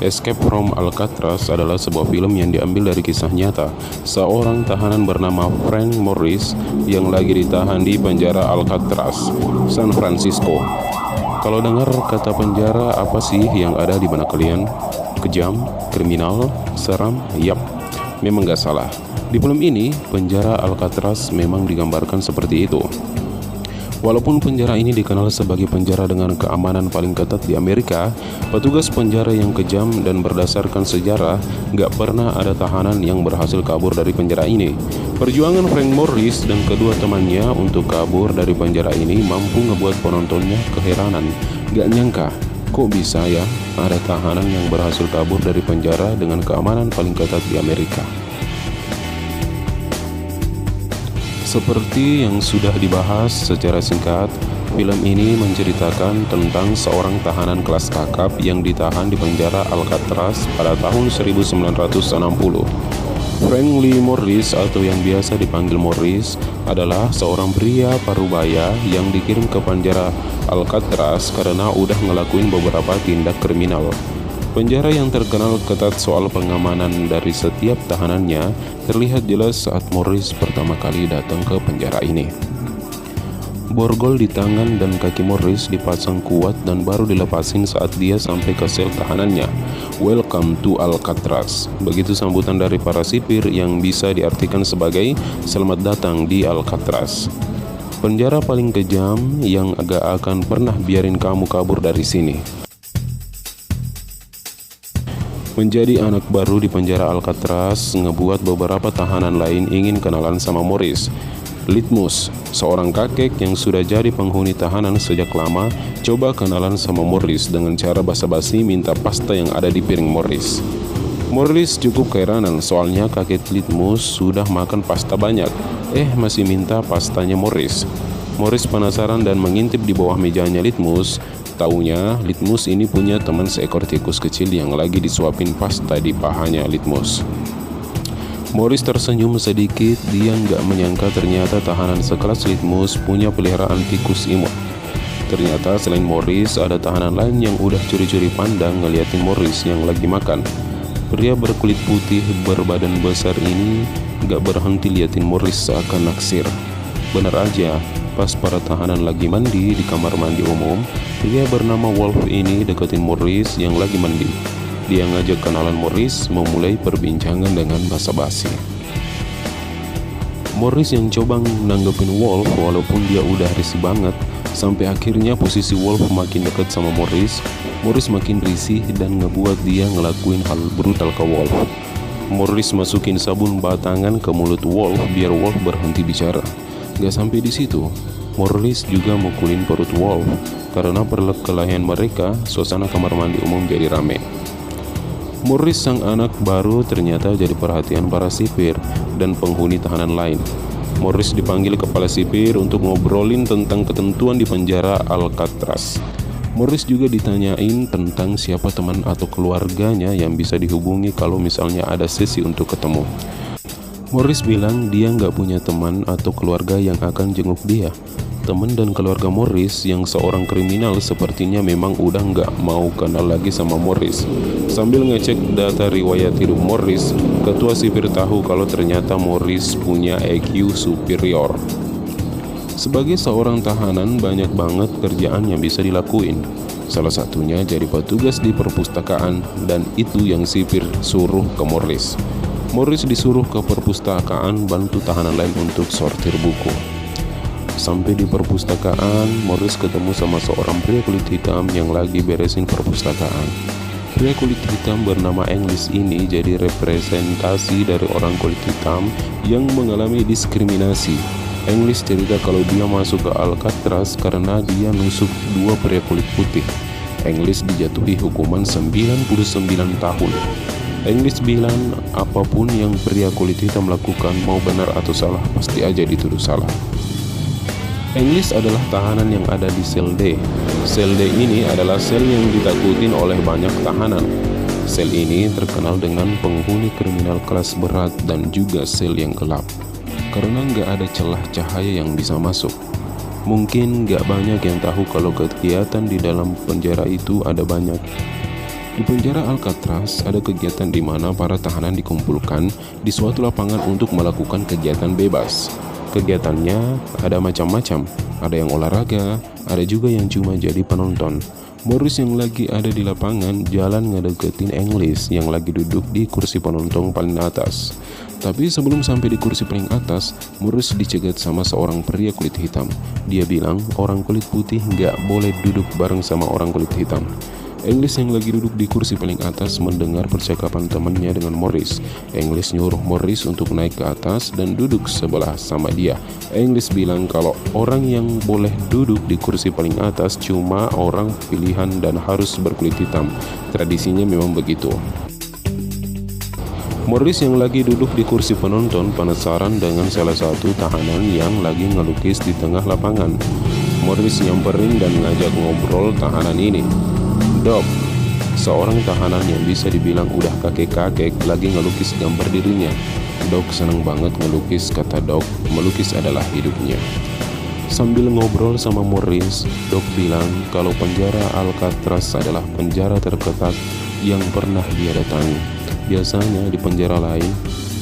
Escape from Alcatraz adalah sebuah film yang diambil dari kisah nyata seorang tahanan bernama Frank Morris yang lagi ditahan di penjara Alcatraz, San Francisco. Kalau dengar kata penjara, apa sih yang ada di benak kalian? Kejam, kriminal, seram? Yap, memang gak salah. Di film ini, penjara Alcatraz memang digambarkan seperti itu. Walaupun penjara ini dikenal sebagai penjara dengan keamanan paling ketat di Amerika, petugas penjara yang kejam dan berdasarkan sejarah gak pernah ada tahanan yang berhasil kabur dari penjara ini. Perjuangan Frank Morris dan kedua temannya untuk kabur dari penjara ini mampu ngebuat penontonnya keheranan. Gak nyangka, kok bisa ya ada tahanan yang berhasil kabur dari penjara dengan keamanan paling ketat di Amerika. Seperti yang sudah dibahas secara singkat, film ini menceritakan tentang seorang tahanan kelas kakap yang ditahan di penjara Alcatraz pada tahun 1960. Frank Lee Morris atau yang biasa dipanggil Morris adalah seorang pria parubaya yang dikirim ke penjara Alcatraz karena udah ngelakuin beberapa tindak kriminal. Penjara yang terkenal ketat soal pengamanan dari setiap tahanannya terlihat jelas saat Morris pertama kali datang ke penjara ini. Borgol di tangan dan kaki Morris dipasang kuat dan baru dilepasin saat dia sampai ke sel tahanannya. Welcome to Alcatraz. Begitu sambutan dari para sipir yang bisa diartikan sebagai selamat datang di Alcatraz. Penjara paling kejam yang agak akan pernah biarin kamu kabur dari sini. Menjadi anak baru di penjara Alcatraz ngebuat beberapa tahanan lain ingin kenalan sama Morris. Litmus, seorang kakek yang sudah jadi penghuni tahanan sejak lama, coba kenalan sama Morris dengan cara basa-basi minta pasta yang ada di piring Morris. Morris cukup keheranan soalnya kakek Litmus sudah makan pasta banyak, masih minta pastanya Morris. Morris penasaran dan mengintip di bawah mejanya Litmus. Taunya Litmus ini punya teman seekor tikus kecil yang lagi disuapin pasta di pahanya Litmus. Morris tersenyum sedikit, dia nggak menyangka ternyata tahanan sekelas Litmus punya peliharaan tikus imut. Ternyata selain Morris ada tahanan lain yang udah curi-curi pandang ngeliatin Morris yang lagi makan. Pria berkulit putih berbadan besar ini nggak berhenti liatin Morris seakan naksir. Benar aja, pas para tahanan lagi mandi di kamar mandi umum, pria bernama Wolf ini deketin Morris yang lagi mandi. Dia ngajak kenalan Morris, memulai perbincangan dengan basa-basi. Morris yang coba nanggepin Wolf walaupun dia udah risih banget, sampai akhirnya posisi Wolf makin dekat sama Morris. Morris makin risih dan ngebuat dia ngelakuin hal brutal ke Wolf. Morris masukin sabun batangan ke mulut Wolf biar Wolf berhenti bicara. Gak sampai di situ, Morris juga mukulin perut Wolf. Karena perkelahian mereka, suasana kamar mandi umum jadi rame. Morris sang anak baru ternyata jadi perhatian para sipir dan penghuni tahanan lain. Morris dipanggil kepala sipir untuk ngobrolin tentang ketentuan di penjara Alcatraz. Morris juga ditanyain tentang siapa teman atau keluarganya yang bisa dihubungi kalau misalnya ada sesi untuk ketemu. Morris bilang dia nggak punya teman atau keluarga yang akan jenguk dia. Teman dan keluarga Morris yang seorang kriminal sepertinya memang udah nggak mau kenal lagi sama Morris. Sambil ngecek data riwayat hidup Morris, ketua sipir tahu kalau ternyata Morris punya IQ superior. Sebagai seorang tahanan banyak banget kerjaan yang bisa dilakuin. Salah satunya jadi petugas di perpustakaan dan itu yang sipir suruh ke Morris. Morris disuruh ke perpustakaan bantu tahanan lain untuk sortir buku. Sampai di perpustakaan, Morris ketemu sama seorang pria kulit hitam yang lagi beresin perpustakaan. Pria kulit hitam bernama English ini jadi representasi dari orang kulit hitam yang mengalami diskriminasi. English cerita kalau dia masuk ke Alcatraz karena dia nusuk dua pria kulit putih. English dijatuhi hukuman 99 tahun. English bilang apapun yang pria kulit hitam lakukan, mau benar atau salah, pasti aja dituduh salah. English adalah tahanan yang ada di sel D. Sel D ini adalah sel yang ditakutin oleh banyak tahanan. Sel ini terkenal dengan penghuni kriminal kelas berat dan juga sel yang gelap. Karena nggak ada celah cahaya yang bisa masuk. Mungkin nggak banyak yang tahu kalau kegiatan di dalam penjara itu ada banyak. Di penjara Alcatraz ada kegiatan di mana para tahanan dikumpulkan di suatu lapangan untuk melakukan kegiatan bebas. Kegiatannya ada macam-macam, ada yang olahraga, ada juga yang cuma jadi penonton. Morris yang lagi ada di lapangan jalan ngedeketin English yang lagi duduk di kursi penonton paling atas. Tapi sebelum sampai di kursi paling atas, Morris dicegat sama seorang pria kulit hitam. Dia bilang orang kulit putih nggak boleh duduk bareng sama orang kulit hitam. English yang lagi duduk di kursi paling atas mendengar percakapan temannya dengan Morris. English nyuruh Morris untuk naik ke atas dan duduk sebelah sama dia. English bilang kalau orang yang boleh duduk di kursi paling atas cuma orang pilihan dan harus berkulit hitam. Tradisinya memang begitu. Morris yang lagi duduk di kursi penonton penasaran dengan salah satu tahanan yang lagi ngelukis di tengah lapangan. Morris nyamperin dan ngajak ngobrol tahanan ini. Doc, seorang tahanan yang bisa dibilang udah kakek-kakek lagi ngelukis gambar dirinya. Doc seneng banget ngelukis, kata Doc, melukis adalah hidupnya. Sambil ngobrol sama Morris, Doc bilang kalau penjara Alcatraz adalah penjara terketat yang pernah dia datangi. Biasanya di penjara lain,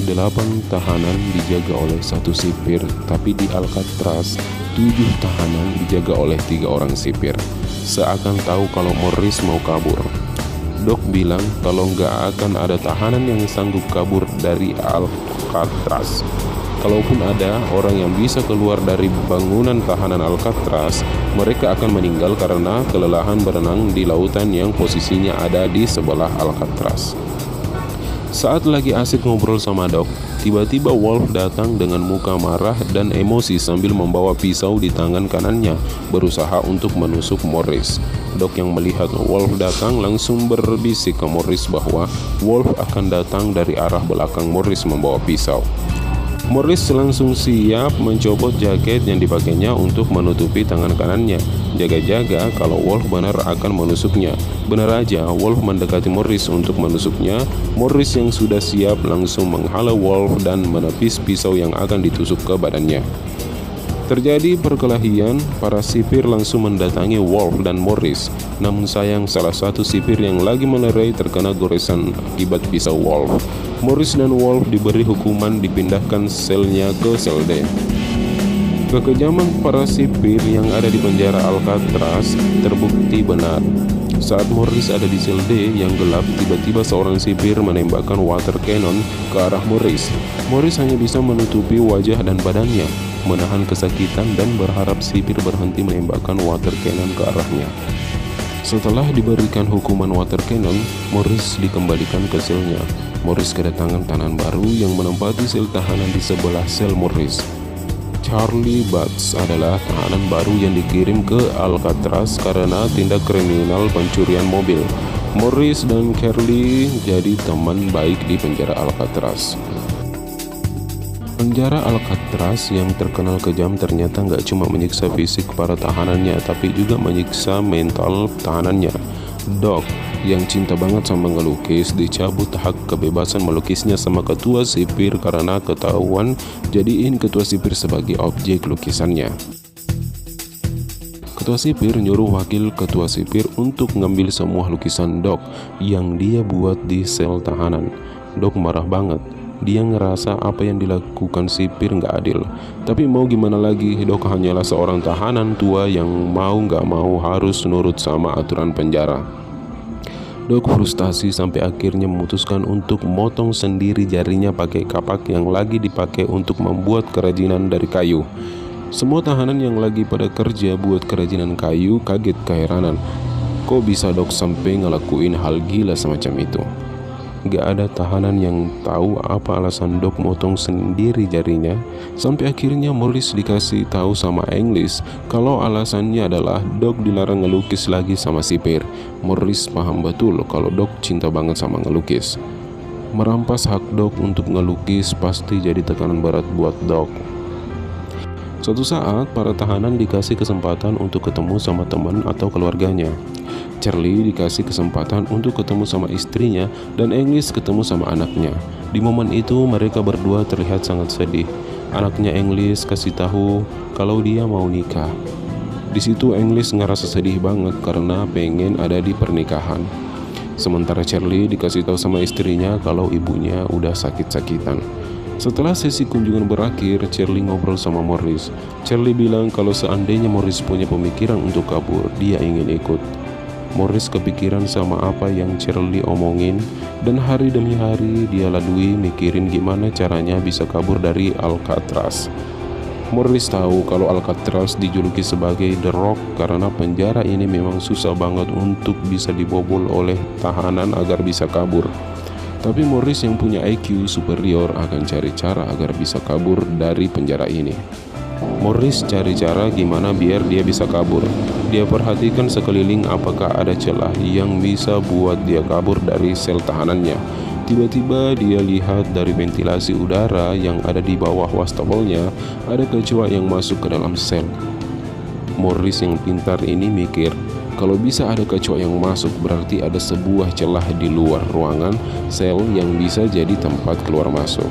8 tahanan dijaga oleh 1 sipir, tapi di Alcatraz 7 tahanan dijaga oleh 3 orang sipir. Seakan tahu kalau Morris mau kabur. Doc bilang kalau nggak akan ada tahanan yang sanggup kabur dari Alcatraz. Kalaupun ada orang yang bisa keluar dari bangunan tahanan Alcatraz, mereka akan meninggal karena kelelahan berenang di lautan yang posisinya ada di sebelah Alcatraz. Saat lagi asik ngobrol sama Doc, tiba-tiba Wolf datang dengan muka marah dan emosi sambil membawa pisau di tangan kanannya, berusaha untuk menusuk Morris. Doc yang melihat Wolf datang langsung berbisik ke Morris bahwa Wolf akan datang dari arah belakang Morris membawa pisau. Morris langsung siap mencopot jaket yang dipakainya untuk menutupi tangan kanannya, jaga-jaga kalau Wolf benar akan menusuknya. Benar aja, Wolf mendekati Morris untuk menusuknya. Morris yang sudah siap langsung menghalau Wolf dan menepis pisau yang akan ditusuk ke badannya. Terjadi perkelahian, para sipir langsung mendatangi Wolf dan Morris. Namun sayang, salah satu sipir yang lagi melerai terkena goresan akibat pisau Wolf. Morris dan Wolf diberi hukuman dipindahkan selnya ke sel D. Kekejaman para sipir yang ada di penjara Alcatraz terbukti benar. Saat Morris ada di sel D yang gelap, tiba-tiba seorang sipir menembakkan water cannon ke arah Morris. Morris hanya bisa menutupi wajah dan badannya, menahan kesakitan dan berharap sipir berhenti menembakkan water cannon ke arahnya. Setelah diberikan hukuman water cannon, Morris dikembalikan ke selnya. Morris kedatangan tahanan baru yang menempati sel tahanan di sebelah sel Morris. Charlie Butts adalah tahanan baru yang dikirim ke Alcatraz karena tindak kriminal pencurian mobil. Morris dan Carly jadi teman baik di penjara Alcatraz. Penjara Alcatraz yang terkenal kejam ternyata nggak cuma menyiksa fisik para tahanannya, tapi juga menyiksa mental tahanannya. Doc yang cinta banget sama ngelukis dicabut hak kebebasan melukisnya sama ketua sipir karena ketahuan jadiin ketua sipir sebagai objek lukisannya. Ketua sipir nyuruh wakil ketua sipir untuk ngambil semua lukisan Doc yang dia buat di sel tahanan. Doc marah banget. Dia ngerasa apa yang dilakukan sipir nggak adil. Tapi mau gimana lagi, Doc hanyalah seorang tahanan tua yang mau nggak mau harus nurut sama aturan penjara. Doc frustasi sampai akhirnya memutuskan untuk motong sendiri jarinya pakai kapak yang lagi dipakai untuk membuat kerajinan dari kayu. Semua tahanan yang lagi pada kerja buat kerajinan kayu kaget keheranan. Kok bisa Doc sampai ngelakuin hal gila semacam itu? Gak ada tahanan yang tahu apa alasan Doc motong sendiri jarinya. Sampai akhirnya Morris dikasih tahu sama English kalau alasannya adalah Doc dilarang ngelukis lagi sama sipir. Morris paham betul kalau Doc cinta banget sama ngelukis. Merampas hak Doc untuk ngelukis pasti jadi tekanan berat buat Doc. Suatu saat para tahanan dikasih kesempatan untuk ketemu sama teman atau keluarganya. Charlie dikasih kesempatan untuk ketemu sama istrinya dan English ketemu sama anaknya. Di momen itu mereka berdua terlihat sangat sedih. Anaknya English kasih tahu kalau dia mau nikah. Di situ English ngerasa sedih banget karena pengen ada di pernikahan. Sementara Charlie dikasih tahu sama istrinya kalau ibunya udah sakit-sakitan. Setelah sesi kunjungan berakhir, Charlie ngobrol sama Morris. Charlie bilang kalau seandainya Morris punya pemikiran untuk kabur, dia ingin ikut. Morris kepikiran sama apa yang Charlie omongin, dan hari demi hari dia lalui mikirin gimana caranya bisa kabur dari Alcatraz. Morris tahu kalau Alcatraz dijuluki sebagai The Rock karena penjara ini memang susah banget untuk bisa dibobol oleh tahanan agar bisa kabur. Tapi Morris yang punya IQ superior akan cari cara agar bisa kabur dari penjara ini. Morris cari cara gimana biar dia bisa kabur. Dia perhatikan sekeliling apakah ada celah yang bisa buat dia kabur dari sel tahanannya. Tiba-tiba dia lihat dari ventilasi udara yang ada di bawah wastafelnya ada kecoa yang masuk ke dalam sel. Morris yang pintar ini mikir, kalau bisa ada kecoa yang masuk berarti ada sebuah celah di luar ruangan sel yang bisa jadi tempat keluar masuk.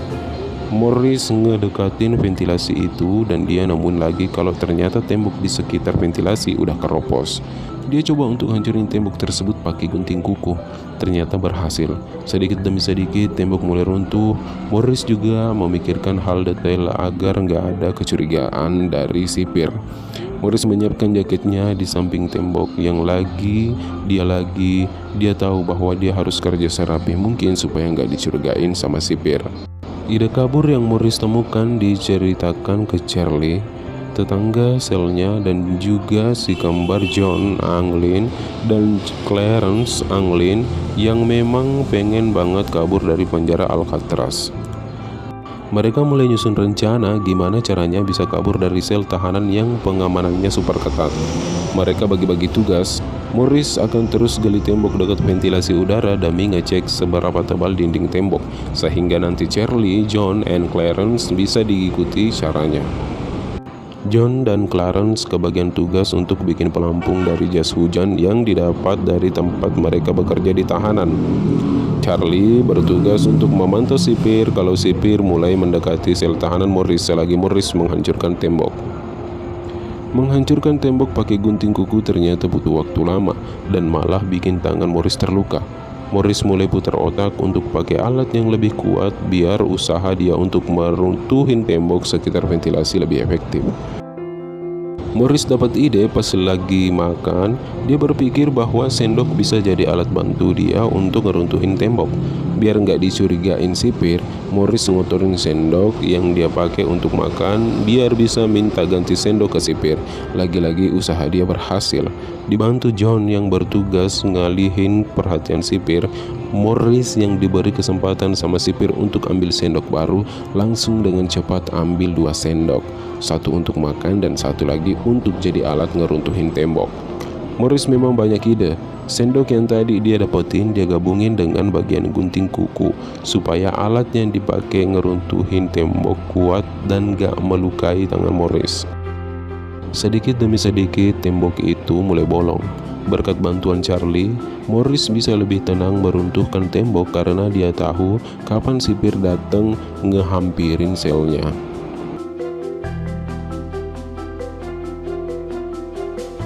Morris ngedekatin ventilasi itu dan dia nemuin lagi kalau ternyata tembok di sekitar ventilasi udah keropos. Dia coba untuk hancurin tembok tersebut pakai gunting kuku. Ternyata berhasil. Sedikit demi sedikit tembok mulai runtuh. Morris juga memikirkan hal detail agar nggak ada kecurigaan dari sipir. Morris menyiapkan jaketnya di samping tembok yang dia tahu bahwa dia harus kerja serapih mungkin supaya nggak dicurigain sama sipir. Ide kabur yang Morris temukan diceritakan ke Charlie, tetangga selnya, dan juga si kembar John Anglin dan Clarence Anglin yang memang pengen banget kabur dari penjara Alcatraz. Mereka mulai nyusun rencana gimana caranya bisa kabur dari sel tahanan yang pengamanannya super ketat. Mereka bagi-bagi tugas. Morris akan terus gali tembok dekat ventilasi udara demi ngecek seberapa tebal dinding tembok, sehingga nanti Charlie, John, dan Clarence bisa diikuti caranya. John dan Clarence kebagian tugas untuk bikin pelampung dari jas hujan yang didapat dari tempat mereka bekerja di tahanan. Charlie bertugas untuk memantau sipir kalau sipir mulai mendekati sel tahanan Morris selagi Morris menghancurkan tembok. Menghancurkan tembok pakai gunting kuku ternyata butuh waktu lama dan malah bikin tangan Morris terluka. Morris mulai putar otak untuk pakai alat yang lebih kuat biar usaha dia untuk meruntuhin tembok sekitar ventilasi lebih efektif. Morris dapat ide pas lagi makan. Dia berpikir bahwa sendok bisa jadi alat bantu dia untuk ngeruntuhin tembok. Biar nggak dicurigain sipir, Morris ngotorin sendok yang dia pakai untuk makan biar bisa minta ganti sendok ke sipir. Lagi-lagi usaha dia berhasil. Dibantu John yang bertugas ngalihin perhatian sipir, Morris yang diberi kesempatan sama sipir untuk ambil sendok baru langsung dengan cepat ambil 2 sendok. Satu untuk makan dan satu lagi untuk jadi alat ngeruntuhin tembok. Morris memang banyak ide. Sendok yang tadi dia dapetin dia gabungin dengan bagian gunting kuku supaya alat yang dipakai ngeruntuhin tembok kuat dan gak melukai tangan Morris. Sedikit demi sedikit tembok itu mulai bolong. Berkat bantuan Charlie, Morris bisa lebih tenang meruntuhkan tembok karena dia tahu kapan sipir datang ngehampirin selnya.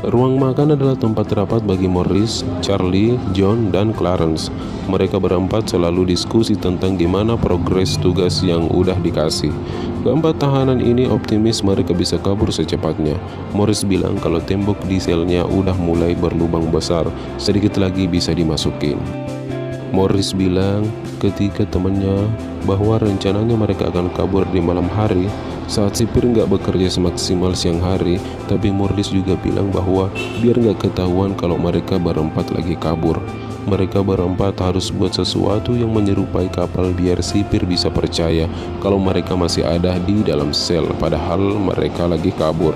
Ruang makan adalah tempat rapat bagi Morris, Charlie, John, dan Clarence. Mereka berempat selalu diskusi tentang gimana progres tugas yang udah dikasih. Keempat tahanan ini optimis mereka bisa kabur secepatnya. Morris bilang kalau tembok di selnya udah mulai berlubang besar, sedikit lagi bisa dimasukin. Morris bilang ketika temannya bahwa rencananya mereka akan kabur di malam hari saat sipir nggak bekerja semaksimal siang hari. Tapi Morris juga bilang bahwa biar nggak ketahuan kalau mereka berempat lagi kabur, mereka berempat harus buat sesuatu yang menyerupai kapal biar sipir bisa percaya kalau mereka masih ada di dalam sel padahal mereka lagi kabur.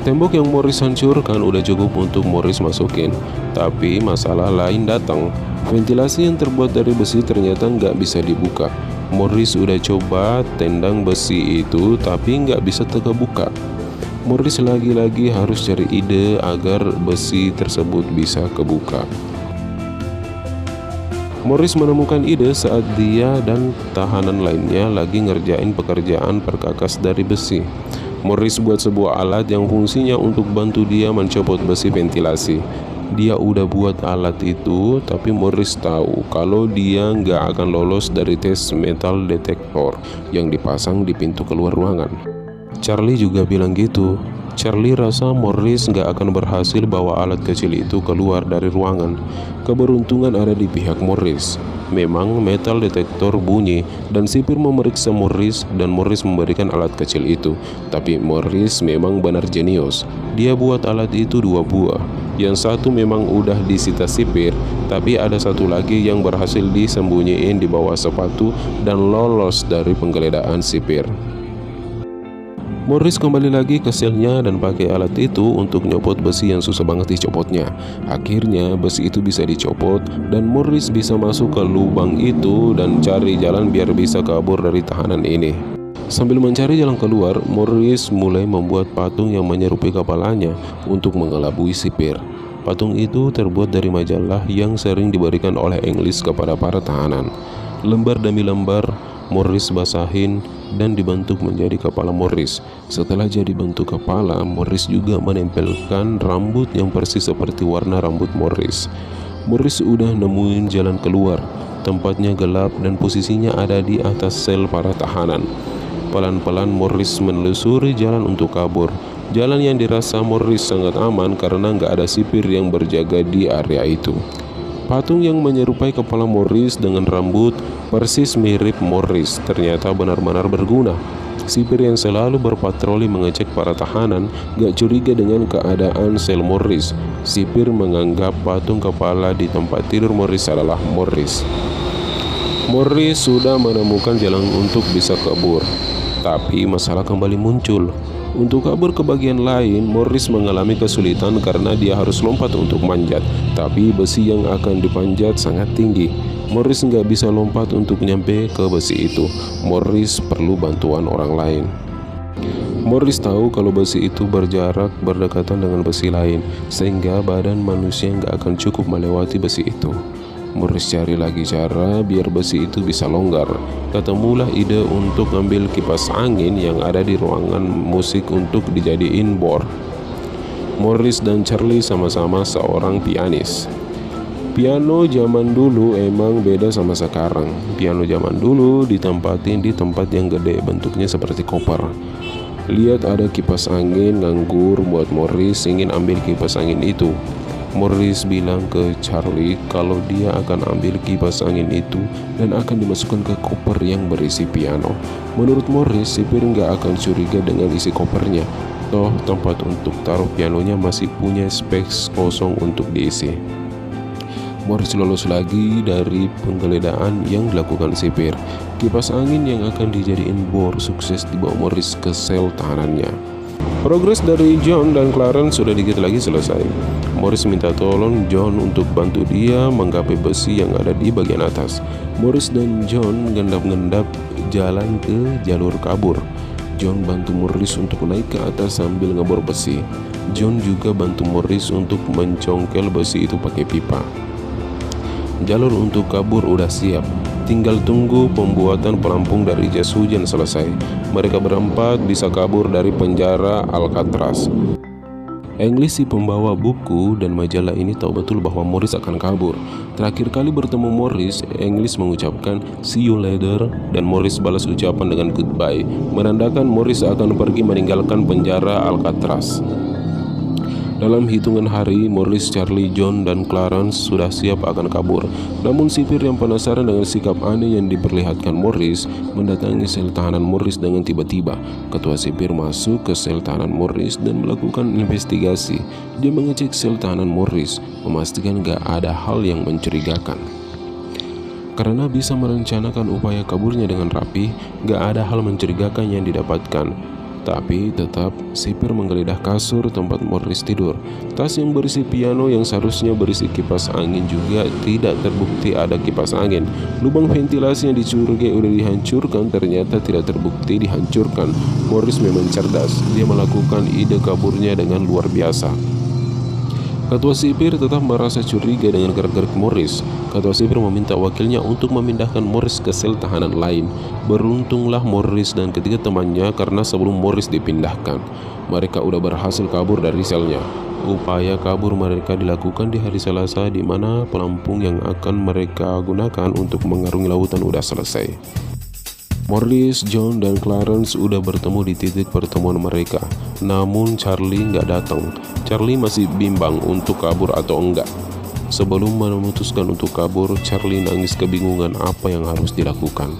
Tembok yang Morris hancurkan udah cukup untuk Morris masukin, tapi masalah lain datang. Ventilasi yang terbuat dari besi ternyata nggak bisa dibuka. Morris udah coba tendang besi itu tapi nggak bisa terbuka. Morris lagi-lagi harus cari ide agar besi tersebut bisa kebuka. Morris menemukan ide saat dia dan tahanan lainnya lagi ngerjain pekerjaan perkakas dari besi. Morris buat sebuah alat yang fungsinya untuk bantu dia mencopot besi ventilasi. Dia udah buat alat itu, tapi Morris tahu kalau dia nggak akan lolos dari tes metal detektor yang dipasang di pintu keluar ruangan. Charlie juga bilang gitu. Charlie rasa Morris nggak akan berhasil bawa alat kecil itu keluar dari ruangan. Keberuntungan ada di pihak Morris. Memang metal detektor bunyi dan sipir memeriksa Morris dan Morris memberikan alat kecil itu. Tapi Morris memang benar jenius. Dia buat alat itu 2 buah. Yang satu memang udah disita sipir, tapi ada satu lagi yang berhasil disembunyiin di bawah sepatu dan lolos dari penggeledahan sipir. Morris kembali lagi ke selnya dan pakai alat itu untuk nyopot besi yang susah banget dicopotnya. Akhirnya besi itu bisa dicopot dan Morris bisa masuk ke lubang itu dan cari jalan biar bisa kabur dari tahanan ini. Sambil mencari jalan keluar, Morris mulai membuat patung yang menyerupai kepalanya untuk mengelabui sipir. Patung itu terbuat dari majalah yang sering diberikan oleh English kepada para tahanan. Lembar demi lembar Morris basahin dan dibentuk menjadi kepala Morris. Setelah jadi bentuk kepala, Morris juga menempelkan rambut yang persis seperti warna rambut Morris. Morris udah nemuin jalan keluar. Tempatnya gelap dan posisinya ada di atas sel para tahanan. Pelan-pelan Morris menelusuri jalan untuk kabur. Jalan yang dirasa Morris sangat aman karena nggak ada sipir yang berjaga di area itu. Patung yang menyerupai kepala Morris dengan rambut persis mirip Morris ternyata benar-benar berguna. Sipir yang selalu berpatroli mengecek para tahanan gak curiga dengan keadaan sel Morris. Sipir menganggap patung kepala di tempat tidur Morris adalah Morris. Morris sudah menemukan jalan untuk bisa kabur, tapi masalah kembali muncul. Untuk kabur ke bagian lain, Morris mengalami kesulitan karena dia harus lompat untuk manjat, tapi besi yang akan dipanjat sangat tinggi. Morris nggak bisa lompat untuk nyampe ke besi itu. Morris perlu bantuan orang lain. Morris tahu kalau besi itu berjarak berdekatan dengan besi lain, sehingga badan manusia nggak akan cukup melewati besi itu. Morris cari lagi cara biar besi itu bisa longgar. Ketemulah ide untuk ngambil kipas angin yang ada di ruangan musik untuk dijadiin bor. Morris dan Charlie sama-sama seorang pianis. Piano zaman dulu emang beda sama sekarang. Piano zaman dulu ditempatin di tempat yang gede, bentuknya seperti koper. Lihat ada kipas angin nganggur buat Morris ingin ambil kipas angin itu. Morris bilang ke Charlie kalau dia akan ambil kipas angin itu dan akan dimasukkan ke koper yang berisi piano. Menurut Morris, sipir nggak akan curiga dengan isi kopernya. Toh tempat untuk taruh pianonya masih punya space kosong untuk diisi. Morris lolos lagi dari penggeledahan yang dilakukan sipir. Kipas angin yang akan dijadiin bor sukses dibawa Morris ke sel tahanannya. Progres dari John dan Clarence sudah dikit lagi selesai. Morris minta tolong John untuk bantu dia menggapai besi yang ada di bagian atas. Morris dan John ngendap-ngendap jalan ke jalur kabur. John bantu Morris untuk naik ke atas sambil ngebor besi. John juga bantu Morris untuk mencongkel besi itu pakai pipa. Jalur untuk kabur udah siap. Tinggal tunggu pembuatan pelampung dari jas hujan selesai. Mereka berempat bisa kabur dari penjara Alcatraz. English si pembawa buku dan majalah ini tahu betul bahwa Morris akan kabur. Terakhir kali bertemu Morris, English mengucapkan see you later dan Morris balas ucapan dengan goodbye, menandakan Morris akan pergi meninggalkan penjara Alcatraz. Dalam hitungan hari, Morris, Charlie, John, dan Clarence sudah siap akan kabur. Namun sipir yang penasaran dengan sikap aneh yang diperlihatkan Morris mendatangi sel tahanan Morris dengan tiba-tiba. Ketua sipir masuk ke sel tahanan Morris dan melakukan investigasi. Dia mengecek sel tahanan Morris, memastikan gak ada hal yang mencurigakan. Karena bisa merencanakan upaya kaburnya dengan rapi, gak ada hal mencurigakan yang didapatkan. Tapi tetap sipir menggeledah kasur tempat Morris tidur. Tas yang berisi piano yang seharusnya berisi kipas angin juga tidak terbukti ada kipas angin. Lubang ventilasi yang dicurigai udah dihancurkan ternyata tidak terbukti dihancurkan. Morris memang cerdas. Dia melakukan ide kaburnya dengan luar biasa. Ketua sipir tetap merasa curiga dengan gerak-gerik Morris. Ketua sipir meminta wakilnya untuk memindahkan Morris ke sel tahanan lain. Beruntunglah Morris dan ketiga temannya karena sebelum Morris dipindahkan, mereka udah berhasil kabur dari selnya. Upaya kabur mereka dilakukan di hari Selasa, di mana pelampung yang akan mereka gunakan untuk mengarungi lautan udah selesai. Maurice, John, dan Clarence udah bertemu di titik pertemuan mereka. Namun Charlie nggak datang. Charlie masih bimbang untuk kabur atau enggak. Sebelum memutuskan untuk kabur, Charlie nangis kebingungan apa yang harus dilakukan.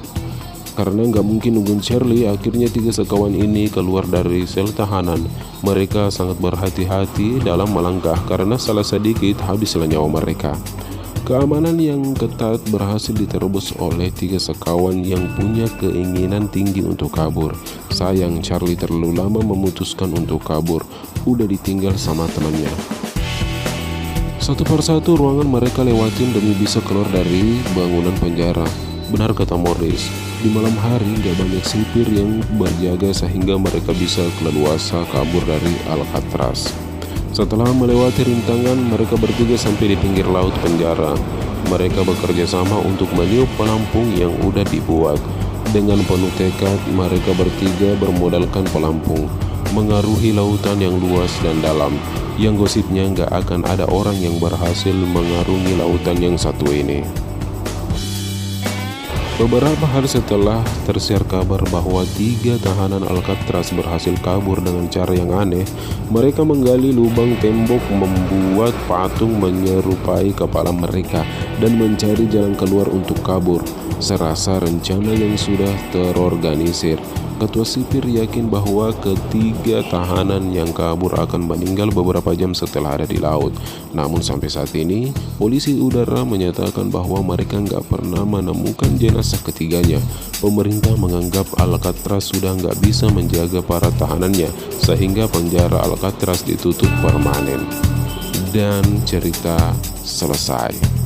Karena nggak mungkin nungguin Charlie, akhirnya 3 sekawan ini keluar dari sel tahanan. Mereka sangat berhati-hati dalam melangkah karena salah sedikit habislah nyawa mereka. Keamanan yang ketat berhasil diterobos oleh 3 sekawan yang punya keinginan tinggi untuk kabur. Sayang Charlie terlalu lama memutuskan untuk kabur, udah ditinggal sama temannya. Satu persatu ruangan mereka lewatin demi bisa keluar dari bangunan penjara. Benar kata Maurice, di malam hari gak banyak sipir yang berjaga sehingga mereka bisa leluasa kabur dari Alcatraz. Setelah melewati rintangan, mereka bertiga sampai di pinggir laut penjara. Mereka bekerja sama untuk meniup pelampung yang udah dibuat. Dengan penuh tekad, mereka bertiga bermodalkan pelampung mengaruhi lautan yang luas dan dalam, yang gosipnya gak akan ada orang yang berhasil mengarungi lautan yang satu ini. Beberapa hari setelah tersiar kabar bahwa 3 tahanan Alcatraz berhasil kabur dengan cara yang aneh, mereka menggali lubang tembok, membuat patung menyerupai kepala mereka, dan mencari jalan keluar untuk kabur. Serasa rencana yang sudah terorganisir, ketua sipir yakin bahwa ketiga tahanan yang kabur akan meninggal beberapa jam setelah ada di laut. Namun sampai saat ini, polisi udara menyatakan bahwa mereka nggak pernah menemukan jenazah ketiganya. Pemerintah menganggap Alcatraz sudah nggak bisa menjaga para tahanannya, sehingga penjara Alcatraz ditutup permanen. Dan cerita selesai.